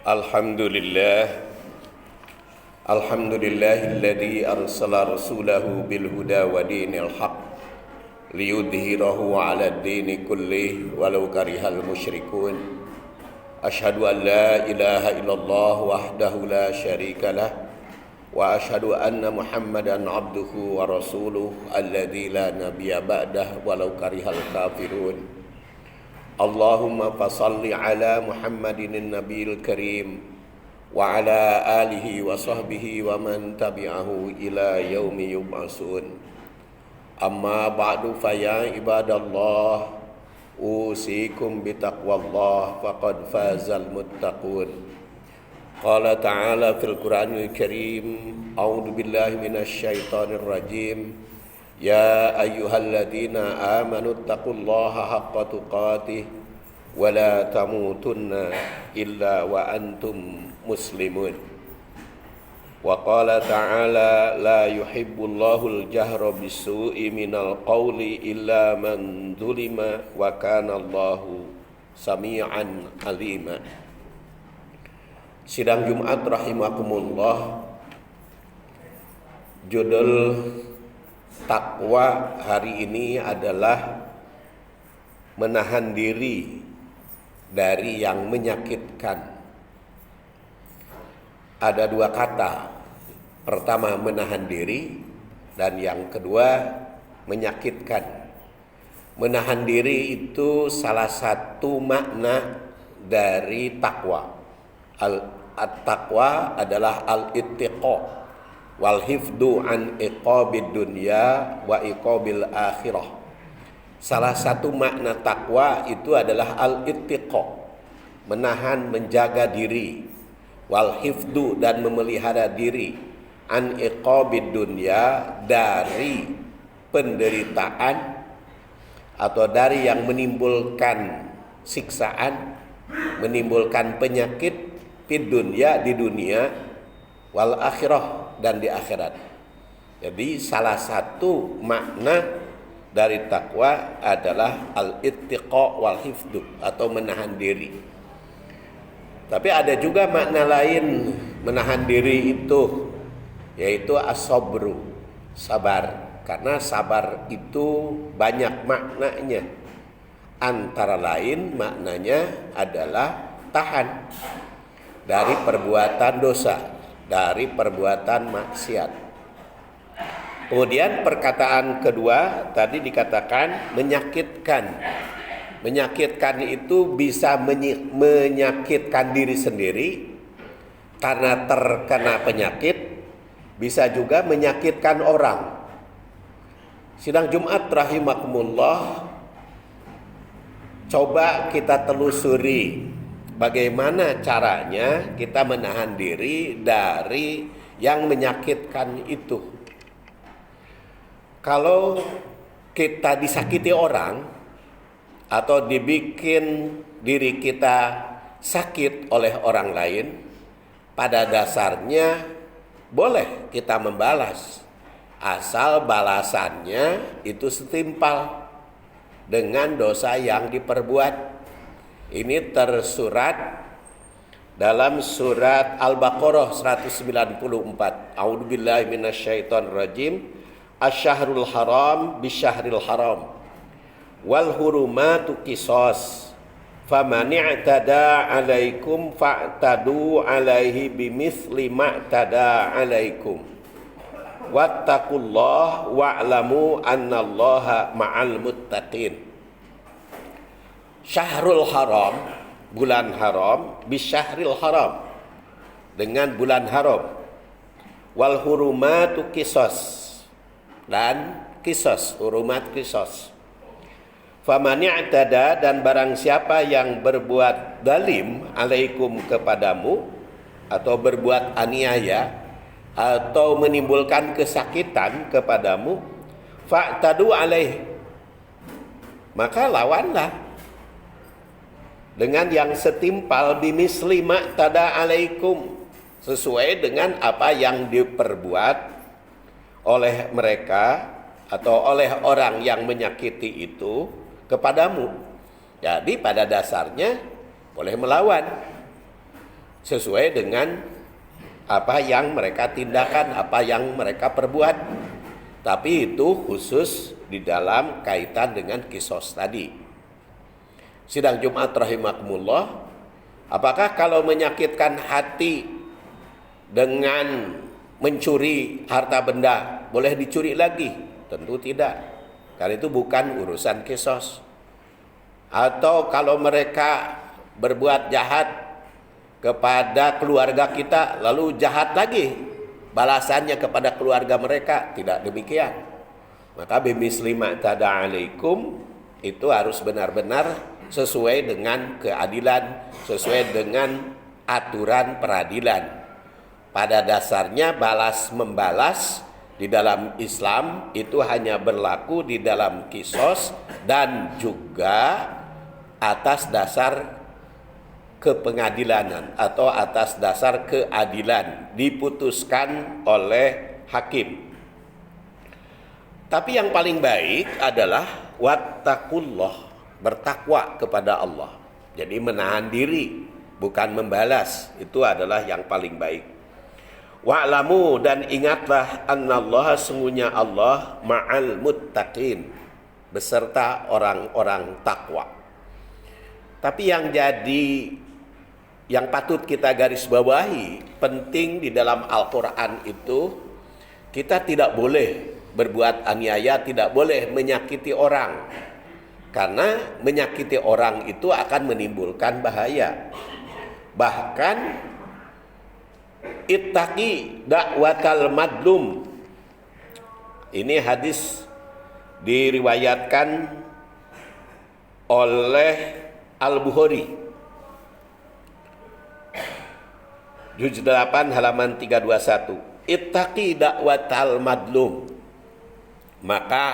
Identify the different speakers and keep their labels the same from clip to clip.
Speaker 1: Alhamdulillah Alhamdulillahilladzi arsala rasulahu bil huda wa dinil haq liyudhhirahu 'ala ad-dini kullih walau karihal musyrikun. Asyhadu an la ilaha illallah wahdahu la syarikalah wa asyhadu anna Muhammadan 'abduhu wa rasuluh alladzi la nabiyya ba'dah walau karihal kafirun. Allahumma fasalli ala Muhammadin nabiyil karim wa ala alihi wa sahbihi wa man tabi'ahu ila yaumi yub'atsun. Amma ba'du fa ya ibadallah usikum bitaqwallah faqad fazal muttaqun. Qala ta'ala fil Qur'anil Karim, a'udzu billahi minasy syaithanir rajim. Ya ayyuhalladzina amanu taqullaha haqqa tuqatih wa la tamutunna illa wa antum muslimun. Wa qala ta'ala la yuhibbullahu al-jahra bis-su'i minal qawli illa man dzulima wa kana Allahu sami'an alima. Sidang Jumat rahimakumullah, judul takwa hari ini adalah menahan diri dari yang menyakitkan. Ada dua kata. Pertama menahan diri dan yang kedua menyakitkan. Menahan diri itu salah satu makna dari takwa. At-taqwa adalah al-ittiqa wal hifdu an iqabid dunya wa iqabil akhirah. Salah satu makna takwa itu adalah al-ittiqa, menahan, menjaga diri, wal hifdu dan memelihara diri, an iqabid dunya dari penderitaan atau dari yang menimbulkan siksaan, menimbulkan penyakit di dunia wal akhirah dan di akhirat. Jadi salah satu makna dari takwa adalah al-ittiqa wal hifdu atau menahan diri. Tapi ada juga makna lain menahan diri itu, yaitu as-sabru, sabar. Karena sabar itu banyak maknanya. Antara lain maknanya adalah tahan dari perbuatan dosa, dari perbuatan maksiat. Kemudian perkataan kedua tadi dikatakan menyakitkan. Menyakitkan itu bisa menyakitkan diri sendiri karena terkena penyakit, bisa juga menyakitkan orang. Sidang Jumat rahimakumullah, coba kita telusuri bagaimana caranya kita menahan diri dari yang menyakitkan itu. Kalau kita disakiti orang atau dibikin diri kita sakit oleh orang lain, pada dasarnya boleh kita membalas, asal balasannya itu setimpal dengan dosa yang diperbuat. Ini tersurat dalam surat Al-Baqarah 194. A'udzubillahi minasyaitonir rajim. Asy-syahrul haram bisyahril haram wal hurumatu qisas. Faman i'tada 'alaikum fa'tadu 'alaihi bimithli ma'tada 'alaikum. Wattaqullaha wa'lamu annallaha ma'al muttaqin. Syahrul haram, bulan haram, bisyahril haram, dengan bulan haram. Wal hurumatu qisas, dan qisas, hurumat qisas. Faman i'tada, dan barang siapa yang berbuat zalim alaikum kepadamu, atau berbuat aniaya atau menimbulkan kesakitan kepadamu, fa'tadu alaih, maka lawanlah dengan yang setimpal bimisli ma'tada alaikum, sesuai dengan apa yang diperbuat oleh mereka atau oleh orang yang menyakiti itu kepadamu. Jadi pada dasarnya boleh melawan. sesuai dengan apa yang mereka tindakan, apa yang mereka perbuat. Tapi itu khusus di dalam kaitan dengan kisos tadi. Sidang Jumat rahimakumullah, apakah kalau menyakitkan hati dengan mencuri harta benda boleh dicuri lagi? Tentu tidak, karena itu bukan urusan kisos. Atau kalau mereka berbuat jahat kepada keluarga kita, lalu jahat lagi balasannya kepada keluarga mereka, tidak demikian. Maka bimisli ma tada alaikum itu harus benar-benar sesuai dengan keadilan, sesuai dengan aturan peradilan. Pada dasarnya balas membalas di dalam Islam itu hanya berlaku di dalam kisos dan juga atas dasar kepengadilan atau atas dasar keadilan diputuskan oleh hakim. Tapi yang paling baik adalah wattaqullah, bertakwa kepada Allah. Jadi menahan diri, bukan membalas, itu adalah yang paling baik. Wa'lamu, dan ingatlah annallaha, sungguhnya Allah ma'al muttaqin, beserta orang-orang takwa. Tapi yang patut kita garis bawahi, penting di dalam Al-Quran itu, kita tidak boleh berbuat aniaya, tidak boleh menyakiti orang. Karena menyakiti orang itu akan menimbulkan bahaya. Bahkan, ittaqi da'watal madlum. Ini hadis diriwayatkan oleh Al-Bukhari. Juz 8 halaman 321. Ittaqi da'watal madlum. Maka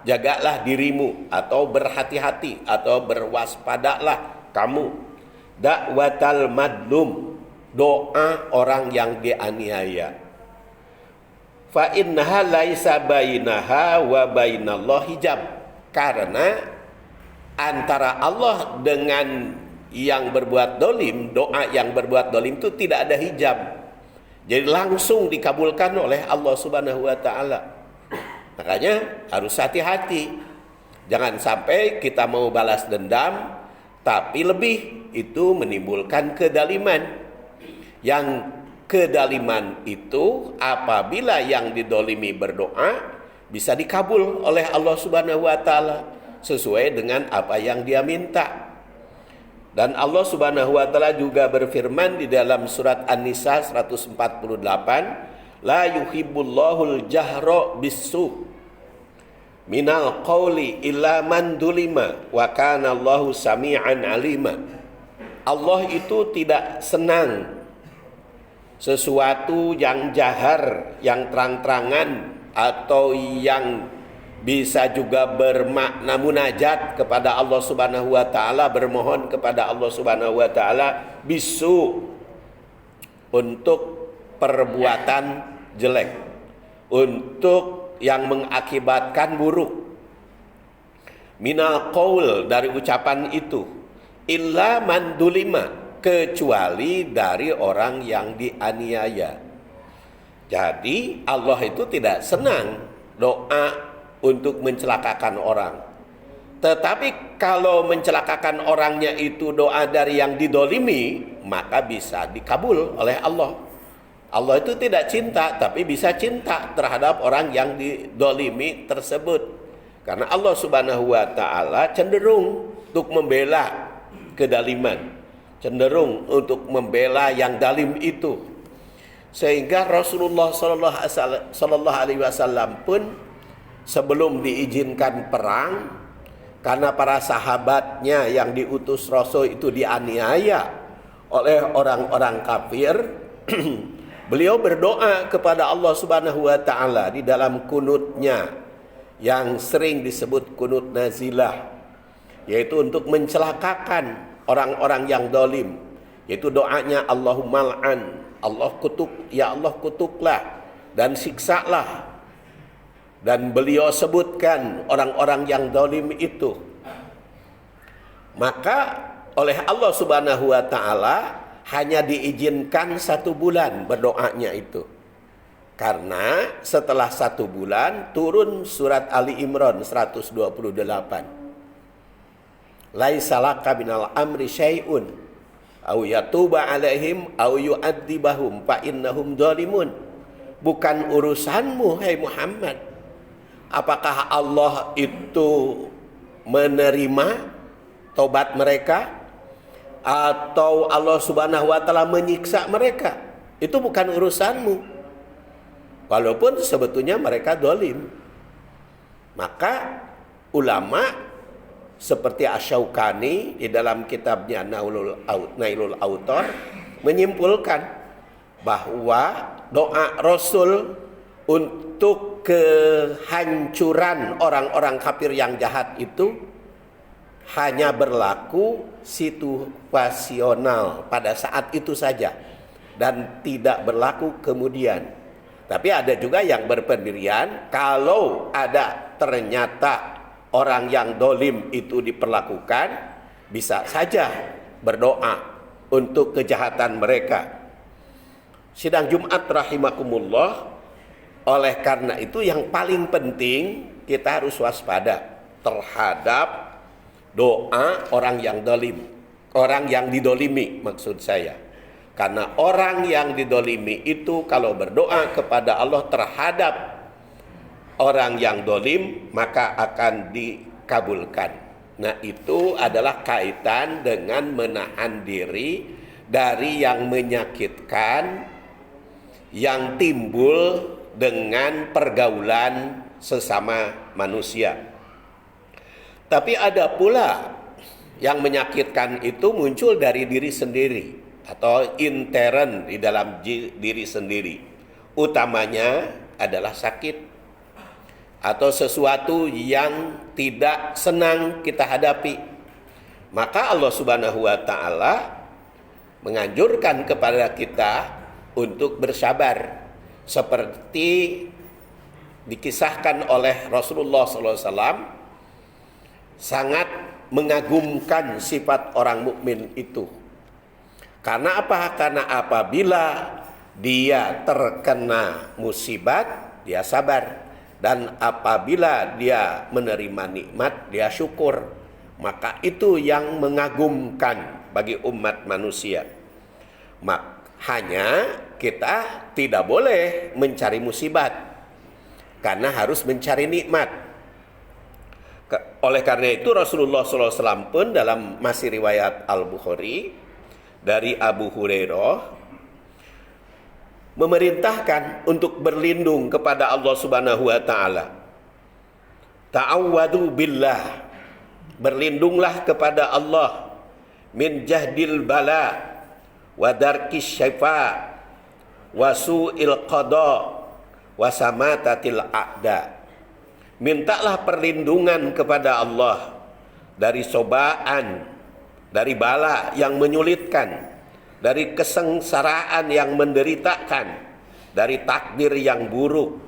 Speaker 1: jagalah dirimu atau berhati-hati atau berwaspadalah kamu. Da'watal madlum, doa orang yang dianiaya. Fa innaha laisa bainaha wa bainallahi hijab. Karena antara Allah dengan yang berbuat dolim, doa yang berbuat dolim itu tidak ada hijab. Jadi langsung dikabulkan oleh Allah Subhanahu wa Ta'ala. Makanya harus hati-hati. Jangan sampai kita mau balas dendam, tapi lebih, itu menimbulkan kedaliman. Yang kedaliman itu apabila yang didolimi berdoa, bisa dikabul oleh Allah Subhanahu wa Ta'ala sesuai dengan apa yang dia minta. Dan Allah Subhanahu wa Ta'ala juga berfirman di dalam surat An-Nisa 148, la yuhibbullahul jahra bisu minal qawli illa man dulima wa kana Allahu sami'an alima. Allah itu tidak senang sesuatu yang jahar, yang terang-terangan, atau yang bisa juga bermakna munajat kepada Allah Subhanahu wa Ta'ala, bermohon kepada Allah Subhanahu wa Ta'ala bisu, untuk perbuatan jelek, untuk yang mengakibatkan buruk. Minal qaul, dari ucapan itu, illa man dulima, kecuali dari orang yang dianiaya. Jadi Allah itu tidak senang doa untuk mencelakakan orang. Tetapi kalau mencelakakan orangnya itu doa dari yang didolimi, maka bisa dikabul oleh Allah. Allah itu tidak cinta, tapi bisa cinta terhadap orang yang didolimi tersebut. Karena Allah Subhanahu wa Ta'ala cenderung untuk membela kedaliman, cenderung untuk membela yang dalim itu. Sehingga Rasulullah Sallallahu Alaihi Wasallam pun sebelum diizinkan perang, karena para sahabatnya yang diutus Rasul itu dianiaya oleh orang-orang kafir, beliau berdoa kepada Allah Subhanahu wa Ta'ala di dalam kunutnya yang sering disebut kunut nazilah, yaitu untuk mencelakakan orang-orang yang dolim, yaitu doanya Allahumma al'an, Allah kutuk, ya Allah kutuklah dan siksalah. Dan beliau sebutkan orang-orang yang zalim itu. Maka oleh Allah Subhanahu wa Ta'ala hanya diizinkan 1 bulan berdoanya itu. Karena setelah 1 bulan turun surat Ali Imran 128. Laisa laka minal amri syai'un au yatuba alaihim au yu'adzibahum fa innahum dzalimun. Bukan urusanmu, hai Muhammad, apakah Allah itu menerima tobat mereka atau Allah Subhanahu wa taala menyiksa mereka. Itu bukan urusanmu. Walaupun sebetulnya mereka zalim. Maka ulama seperti Asy-Syaukani di dalam kitabnya Nailul Autor menyimpulkan bahwa doa Rasul untuk kehancuran orang-orang kafir yang jahat itu hanya berlaku situasional pada saat itu saja dan tidak berlaku kemudian. Tapi ada juga yang berpendirian kalau ada ternyata orang yang dolim itu diperlakukan, bisa saja berdoa untuk kejahatan mereka. Sidang Jumat rahimakumullah, oleh karena itu yang paling penting kita harus waspada terhadap doa orang yang dolim, orang yang didolimi maksud saya. Karena orang yang didolimi itu kalau berdoa kepada Allah terhadap orang yang dolim maka akan dikabulkan. Nah, itu adalah kaitan dengan menahan diri dari yang menyakitkan yang timbul dengan pergaulan sesama manusia. Tapi ada pula yang menyakitkan itu muncul dari diri sendiri atau intern di dalam diri sendiri. Utamanya adalah sakit atau sesuatu yang tidak senang kita hadapi. Maka Allah Subhanahu wa taala menganjurkan kepada kita untuk bersabar seperti dikisahkan oleh Rasulullah SAW, sangat mengagumkan sifat orang mukmin itu. Karena apa? Karena apabila dia terkena musibat, dia sabar. Dan apabila dia menerima nikmat, dia syukur. Maka itu yang mengagumkan bagi umat manusia. Hanya kita tidak boleh mencari musibat, karena harus mencari nikmat. Oleh karena itu Rasulullah SAW pun dalam masih riwayat Al-Bukhari dari Abu Hurairah memerintahkan untuk berlindung kepada Allah Subhanahu wa taala. Ta'awwadu billah, berlindunglah kepada Allah, min jahdil bala wa darkis syifa wa su'il qada wa samatatil a'da. Mintalah perlindungan kepada Allah dari cobaan, dari bala yang menyulitkan, dari kesengsaraan yang menderitakan, dari takdir yang buruk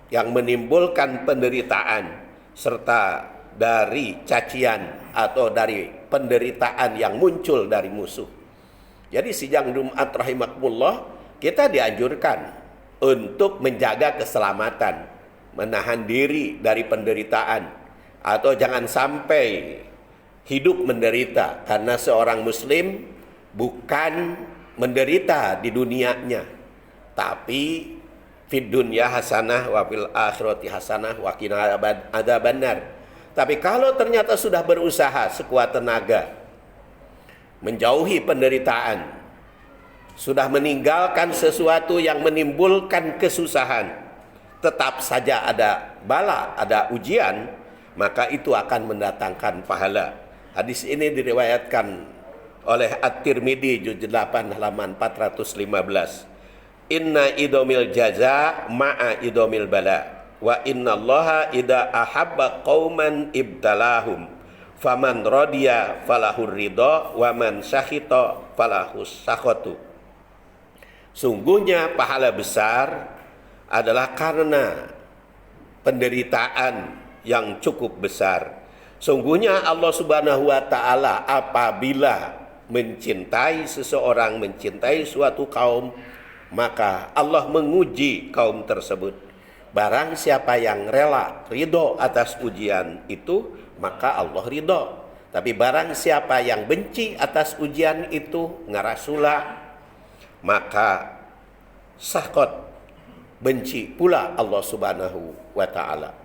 Speaker 1: yang menimbulkan penderitaan, serta dari cacian atau dari penderitaan yang muncul dari musuh. Jadi sidang Jumat rahimakumullah, kita dianjurkan untuk menjaga keselamatan, menahan diri dari penderitaan, atau jangan sampai hidup menderita, karena seorang muslim bukan menderita di dunianya, tapi fid dunya hasanah wa fil akhirati hasanah wa qina adzabannar. Tapi kalau ternyata sudah berusaha sekuat tenaga menjauhi penderitaan, sudah meninggalkan sesuatu yang menimbulkan kesusahan, tetap saja ada bala, ada ujian, maka itu akan mendatangkan pahala. Hadis ini diriwayatkan oleh At-Tirmidzi juz 8 halaman 415. Inna idomil jaza ma'a idomil bala wa innallaha idza ahabba qauman ibtalahum faman radiya falahur ridha wa man sakhita falahus sakhatu. Sungguhnya pahala besar adalah karena penderitaan yang cukup besar. Sungguhnya Allah Subhanahu wa taala apabila mencintai seseorang, mencintai suatu kaum, maka Allah menguji kaum tersebut. Barang siapa yang rela ridho atas ujian itu, maka Allah ridho. Tapi barang siapa yang benci atas ujian itu, ngarasula, maka sakot, benci pula Allah subhanahu wa ta'ala.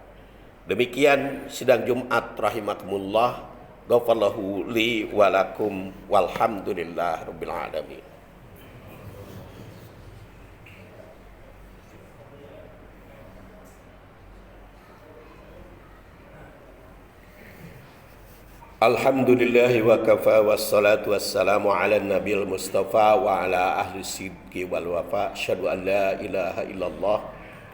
Speaker 1: Demikian sidang Jumat rahimakumullah. Ghafarallahu li walakum walhamdulillah rabbil alamin. Alhamdulillahi wa kafa wassalatu wassalamu ala nabil mustafa wa ala ahli sidqi wal wafa. Asyhadu an la ilaha illallah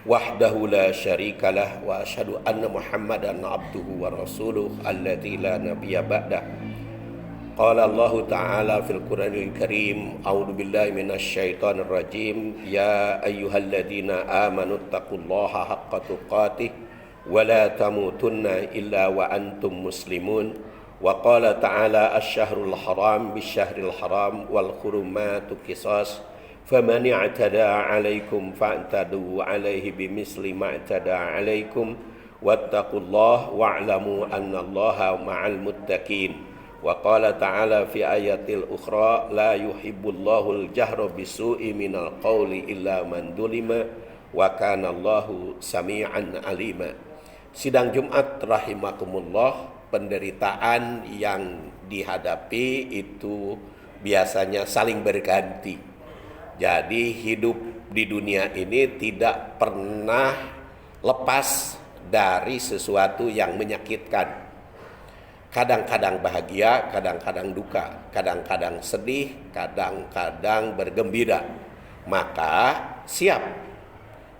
Speaker 1: wahdahu la syarikalah wa asyhadu anna muhammadan abduhu wa rasuluh alladzi la nabiyya ba'dah. Qala Allah ta'ala fil Qur'anil Karim, a'udzu billahi minasy syaithanir rajim, ya ayyuhalladzina amanu taqullaha haqqa tuqatih wa la tamutunna illa wa antum muslimun. Wa qala ta'ala asy-syahrul haram bisyahril haram wal hurumatu qisas faman i'tada 'alaikum fa'tadu 'alaihi bimisli ma i'tada 'alaikum wattaqullaha wa'lamu annallaha ma'al muttaqin. Wa qala ta'ala fi ayatil ukhra la yuhibbullahu al-jahra bisu'i minal qawli illa man dulima wa kana Allahu sami'an alima. Sidang Jumat rahimakumullah, penderitaan yang dihadapi itu biasanya saling berganti. Jadi hidup di dunia ini tidak pernah lepas dari sesuatu yang menyakitkan. Kadang-kadang bahagia, kadang-kadang duka, kadang-kadang sedih, kadang-kadang bergembira. Maka siap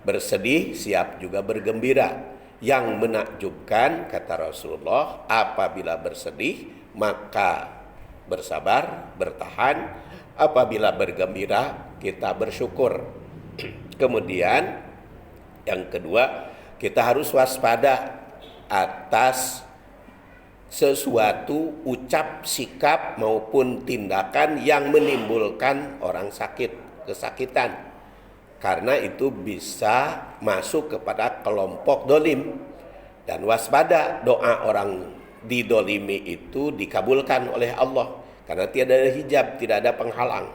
Speaker 1: bersedih, siap juga bergembira. Yang menakjubkan, kata Rasulullah, apabila bersedih maka bersabar, bertahan. Apabila bergembira, kita bersyukur. Kemudian yang kedua, kita harus waspada atas sesuatu ucap, sikap maupun tindakan yang menimbulkan orang sakit, kesakitan. Karena itu bisa masuk kepada kelompok dolim. Dan waspada, doa orang didolimi itu dikabulkan oleh Allah. Karena tidak ada hijab, tidak ada penghalang.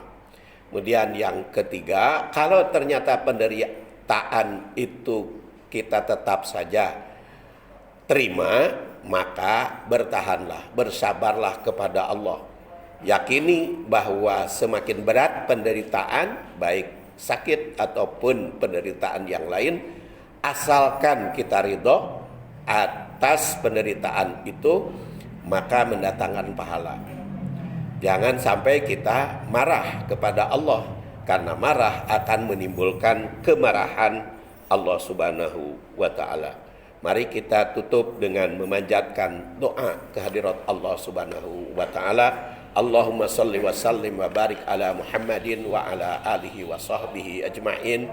Speaker 1: Kemudian yang ketiga, kalau ternyata penderitaan itu kita tetap saja terima, maka bertahanlah, bersabarlah kepada Allah. Yakini bahwa semakin berat penderitaan, baik sakit ataupun penderitaan yang lain, asalkan kita ridho atas penderitaan itu, maka mendatangkan pahala. Jangan sampai kita marah kepada Allah, karena marah akan menimbulkan kemarahan Allah subhanahu wa ta'ala. Mari kita tutup dengan memanjatkan doa kehadirat Allah subhanahu wa ta'ala. Allahumma salli wa sallim wa barik ala Muhammadin wa ala alihi wa sahbihi ajma'in.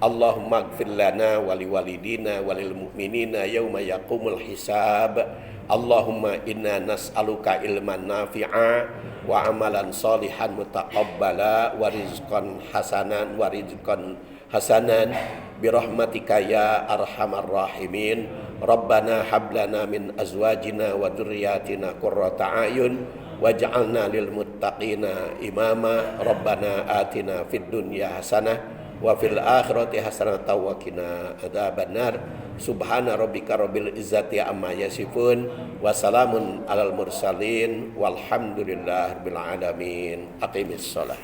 Speaker 1: Allahumma gfir lana wa liwalidina wa lil mu'minina yawma yaqumul hisab. Allahumma inna nas'aluka ilman nafi'a wa amalan salihan mutaqabbala wa rizqan hasanan birahmatika ya arhamar rahimin. Rabbana hablana min azwajina wa dhurriyyatina qurrata a'yun waj'alna lil muttaqina imama. Rabbana atina fid dunya hasanah wa fil akhirati hasanatan wa qina adzabannar. Subhana rabbika rabbil izzati amma yasifun wa salamun alal mursalin walhamdulillahi rabbil alamin. Aqimis shalah.